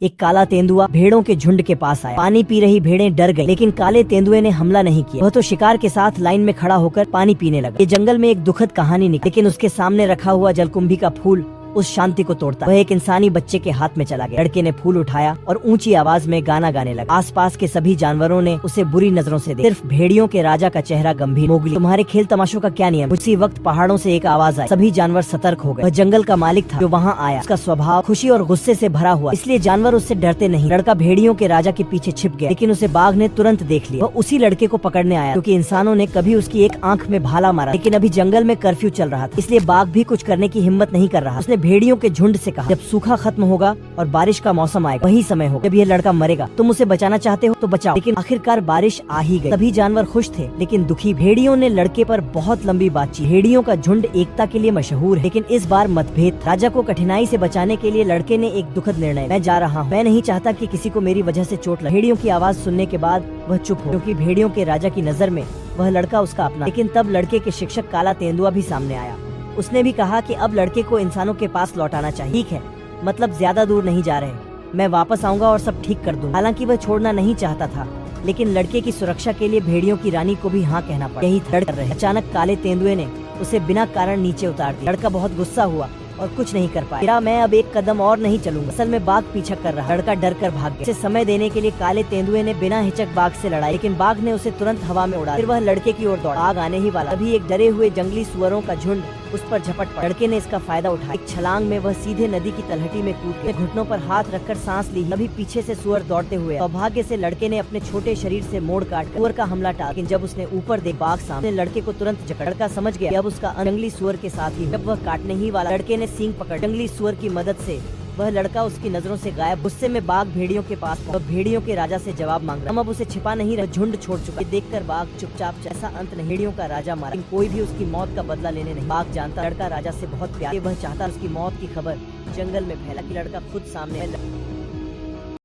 एक काला तेंदुआ भेड़ों के झुंड के पास आया। पानी पी रही भेड़ें डर गईं, लेकिन काले तेंदुए ने हमला नहीं किया। वह तो शिकार के साथ लाइन में खड़ा होकर पानी पीने लगा। ये जंगल में एक दुखद कहानी निकली, लेकिन उसके सामने रखा हुआ जलकुंभी का फूल उस शांति को तोड़ता। वह एक इंसानी बच्चे के हाथ में चला गया। लड़के ने फूल उठाया और ऊंची आवाज में गाना गाने लगा। आसपास के सभी जानवरों ने उसे बुरी नजरों से देखा। सिर्फ भेड़ियों के राजा का चेहरा गंभीर। मोगली, तुम्हारे खेल तमाशों का क्या नियम? उसी वक्त पहाड़ों से एक आवाज आई। सभी जानवर सतर्क हो गए। वह जंगल का मालिक था जो वहाँ आया। उसका स्वभाव खुशी और गुस्से से भरा हुआ, इसलिए जानवर उससे डरते नहीं। लड़का भेड़ियों के राजा के पीछे छिप गया, लेकिन उसे बाघ ने तुरंत देख लिया। वह उसी लड़के को पकड़ने आया, क्योंकि इंसानों ने कभी उसकी एक आंख में भाला मारा, लेकिन अभी जंगल में कर्फ्यू चल रहा था, इसलिए बाघ भी कुछ करने की हिम्मत नहीं कर रहा। उसने भेड़ियों के झुंड से कहा, जब सूखा खत्म होगा और बारिश का मौसम आएगा, वही समय होगा जब ये लड़का मरेगा। तुम उसे बचाना चाहते हो तो बचाओ। लेकिन आखिरकार बारिश आ ही गई। सभी जानवर खुश थे, लेकिन दुखी। भेड़ियों ने लड़के पर बहुत लंबी बातचीत। भेड़ियों का झुंड एकता के लिए मशहूर है, लेकिन इस बार मतभेद था। राजा को कठिनाई से बचाने के लिए लड़के ने एक दुखद निर्णय, मैं जा रहा हूँ, मैं नहीं चाहता कि किसी को मेरी वजह से चोट लगे। भेड़ियों की आवाज सुनने के बाद वह चुप हो, क्योंकि भेड़ियों के राजा की नजर में वह लड़का उसका अपना। लेकिन तब लड़के के शिक्षक काला तेंदुआ भी सामने आया। उसने भी कहा कि अब लड़के को इंसानों के पास लौटाना चाहिए। ठीक है, मतलब ज्यादा दूर नहीं जा रहे, मैं वापस आऊंगा और सब ठीक कर दूंगा। हालांकि वह छोड़ना नहीं चाहता था, लेकिन लड़के की सुरक्षा के लिए भेड़ियों की रानी को भी हाँ कहना पड़ा। यही कर रहे। अचानक काले तेंदुए ने उसे बिना कारण नीचे उतार दिया। लड़का बहुत गुस्सा हुआ और कुछ नहीं कर पाया। मैं अब एक कदम और नहीं चलूंगा। असल में बाघ पीछा कर रहा। लड़का डर कर भाग गया। उसे समय देने के लिए काले तेंदुए ने बिना हिचक बाघ से लड़ा, लेकिन बाघ ने उसे तुरंत हवा में उड़ा। फिर वह लड़के की ओर दौड़ा। बाघ आने ही वाला, अभी एक डरे हुए जंगली सुअरों का झुंड उस पर झपट पड़ा। लड़के ने इसका फायदा उठाया। एक छलांग में वह सीधे नदी की तलहटी में कूद गया। घुटनों पर हाथ रखकर सांस ली। अभी पीछे से सुअर दौड़ते हुए। सौभाग्य से लड़के ने अपने छोटे शरीर से मोड़ काट सुअर का हमला टाला, लेकिन जब उसने ऊपर देख बाघ सामने, लड़के को तुरंत जकड़। लड़का समझ गया अब उसका जंगली सुअर के साथ ही। जब वह काटने ही वाला, लड़के ने सींग पकड़। जंगली सुअर की मदद से वह लड़का उसकी नजरों से गायब। गुस्से में बाघ भेड़ियों के पास पहुंचा। भेड़ियों के राजा से जवाब मांग रहा। हम अब उसे छिपा नहीं रहे, झुंड छोड़ चुका। देखकर बाघ चुपचाप। ऐसा अंत नहीं, भेड़ियों का राजा मारा, लेकिन कोई भी उसकी मौत का बदला लेने नहीं। बाघ जानता लड़का राजा से बहुत प्यार, वह चाहता उसकी मौत की खबर जंगल में फैला कि लड़का खुद सामने